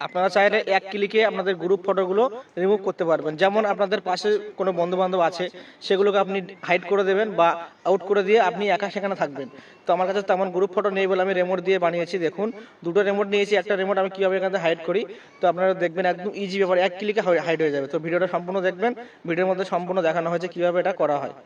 আপনারা চাইলে এক ক্লিকে আপনাদের গ্রুপ ফটোগুলো রিমুভ করতে পারবেন। যেমন আপনাদের পাশে কোনো বন্ধু বান্ধব আছে, সেগুলোকে আপনি হাইড করে দেবেন বা আউট করে দিয়ে আপনি একা সেখানে থাকবেন। তো আমার কাছে তেমন গ্রুপ ফটো নেই বলে আমি রিমোট দিয়ে বানিয়েছি। দেখুন, দুটো রিমোট নিয়েছি, একটা রিমোট আমি কীভাবে এখান থেকে হাইড করি। তো আপনারা দেখবেন একদম ইজি ব্যাপার, এক ক্লিকে হাইড হয়ে যাবে। তো ভিডিওটা সম্পূর্ণ দেখবেন, ভিডিওর মধ্যে সম্পূর্ণ দেখানো হয়েছে কীভাবে এটা করা হয়।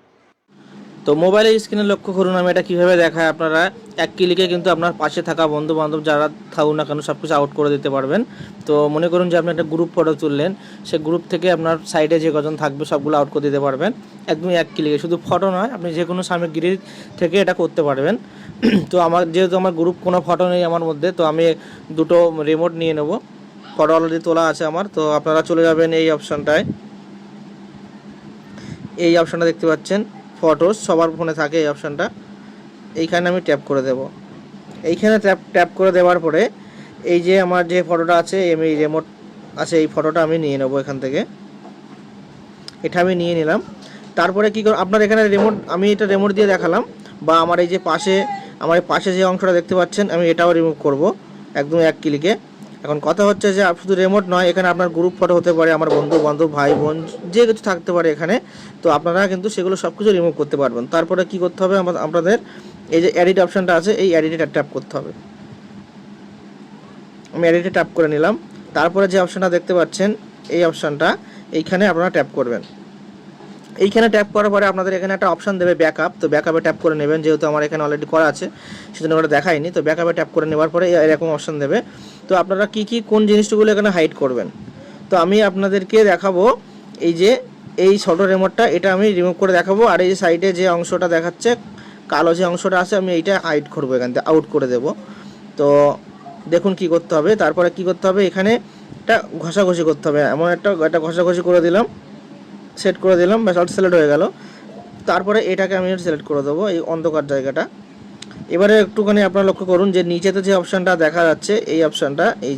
তো মোবাইলের স্ক্রিনে লক্ষ্য করুন আমি এটা কীভাবে দেখায়। আপনারা এক ক্লিকে কিন্তু আপনার পাশে থাকা বন্ধু বান্ধব যারা থাকুক না কেন সব কিছু আউট করে দিতে পারবেন। তো মনে করুন যে আপনি একটা গ্রুপ ফটো তুললেন, সেই গ্রুপ থেকে আপনার সাইডে যে কজন থাকবে সবগুলো আউট করে দিতে পারবেন একদমই এক ক্লিকে। শুধু ফটো নয়, আপনি যে কোনো সামগ্রী থেকে এটা করতে পারবেন। তো আমার যেহেতু আমার গ্রুপ কোনো ফটো নেই আমার মধ্যে, তো আমি দুটো রিমোট নিয়ে নেব। ফটো অলরেডি তোলা আছে আমার। তো আপনারা চলে যাবেন এই অপশানটায়, এই অপশানটা দেখতে পাচ্ছেন ফটোস, সবার ফোনে থাকে এই অপশানটা। এইখানে আমি ট্যাপ করে দেব। এইখানে ট্যাপ করে দেওয়ার পরে এই যে আমার যে ফটোটা আছে, এই রিমোট আছে, এই ফটোটা আমি নিয়ে নেব এখান থেকে। এটা আমি নিয়ে নিলাম। তারপরে কী করব, আপনার এখানে রিমোট, আমি এটা রিমোট দিয়ে দেখালাম। বা আমার এই যে আমার এই পাশে যে অংশটা দেখতে পাচ্ছেন, আমি এটাও রিমুভ করব একদম এক ক্লিকে। এখন কথা হচ্ছে যে শুধু রিমোট নয়, এখানে আপনার গ্রুপ ফটো হতে পারে, আমার বন্ধু বান্ধব ভাই বোন যে কিছু থাকতে পারে এখানে। তো আপনারা কিন্তু সেগুলো সব কিছু রিমুভ করতে পারবেন। তারপরে কি করতে হবে, আপনাদের এই যে এডিট অপশানটা আছে, এই এডিটে ট্যাপ করতে হবে। আমি এডিটে ট্যাপ করে নিলাম। তারপরে যে অপশানটা দেখতে পাচ্ছেন, এই অপশানটা, এইখানে আপনারা ট্যাপ করবেন। এইখানে ট্যাপ করার পরে আপনাদের এখানে একটা অপশান দেবে ব্যাকআপ। তো ব্যাকআপে ট্যাপ করে নেবেন, যেহেতু আমার এখানে অলরেডি করা আছে সেজন্য ওটা দেখায়নি। তো ব্যাকআপে ট্যাপ করে নেওয়ার পরে এরকম অপশান দেবে। তো আপনারা কোন জিনিসগুলো এখানে হাইড করবেন। তো আমি আপনাদেরকে দেখাবো এই যে এই ছোট রিমোটটা, এটা আমি রিমুভ করে দেখাবো। আর এই যে সাইডে যে অংশটা দেখাচ্ছে কালো যে অংশটা আছে, আমি এইটা হাইড করবো, এখান থেকে আউট করে দেব। তো দেখুন কি করতে হবে। তারপরে কি করতে হবে, এখানে একটা ঘষাঘষি করতে হবে। এমন একটা ঘষাঘষি করে দিলাম, সেট করে দিলাম, ব্যাস অটো সিলেক্ট হয়ে গেল। তারপরে এটাকে আমি সিলেক্ট করে দেবো, এই অন্ধকার জায়গাটা। এবারে একটুখানি আপনারা লক্ষ্য করুন যে নিচেতে যে অপশানটা দেখা যাচ্ছে, এই অপশানটা, এই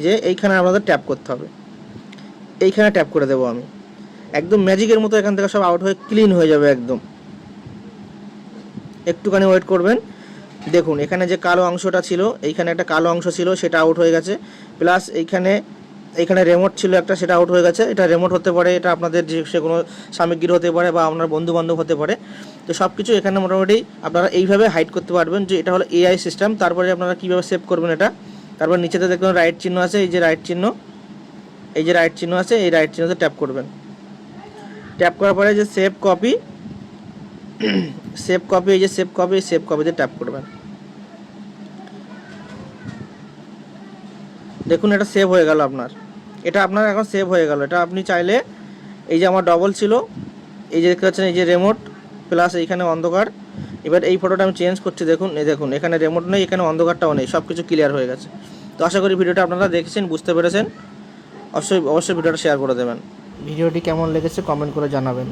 যে এইখানে আমাদের ট্যাপ করতে হবে। এইখানে ট্যাপ করে দেবো আমি, একদম ম্যাজিকের মতো এখান থেকে সব আউট হয়ে ক্লিন হয়ে যাবে একদম। একটুখানি ওয়েট করবেন। দেখুন এখানে যে কালো অংশটা ছিল, এইখানে একটা কালো অংশ ছিল, সেটা আউট হয়ে গেছে। প্লাস এইখানে রিমোট ছিল একটা, সেটা আউট হয়ে গেছে। এটা রিমোট হতে পারে, এটা আপনাদের যে কোনো সামগ্রী হতে পারে, বা আপনার বন্ধু বান্ধব হতে পারে। তো সব কিছু এখানে মোটামুটি আপনারা এইভাবে হাইড করতে পারবেন, যে এটা হলো এআই সিস্টেম। তারপরে আপনারা কীভাবে সেভ করবেন এটা, তারপর নিচেতে দেখবেন রাইট চিহ্ন আছে, এই যে রাইট চিহ্ন আছে, এই রাইট চিহ্নতে ট্যাপ করবেন। ট্যাপ করার পরে যে সেভ কপি, এই যে সেভ কপিতে ট্যাপ করবেন। দেখুন এটা সেভ হয়ে গেল আপনার, এটা আপনার এখন সেভ হয়ে গেল। এটা আপনি চাইলে, এই যে আমার ডবল ছিল, এই যে দেখতে পাচ্ছেন, এই যে রিমোট প্লাস এইখানে অন্ধকার। এবার এই ফটোটা আমি চেঞ্জ করছি। দেখুন এখানে রিমোট নেই, এখানে অন্ধকারটাও নেই, সব কিছু ক্লিয়ার হয়ে গেছে। তো আশা করি ভিডিওটা আপনারা দেখেছেন, বুঝতে পেরেছেন। অবশ্যই ভিডিওটা শেয়ার করে দেবেন। ভিডিওটি কেমন লেগেছে কমেন্ট করে জানাবেন।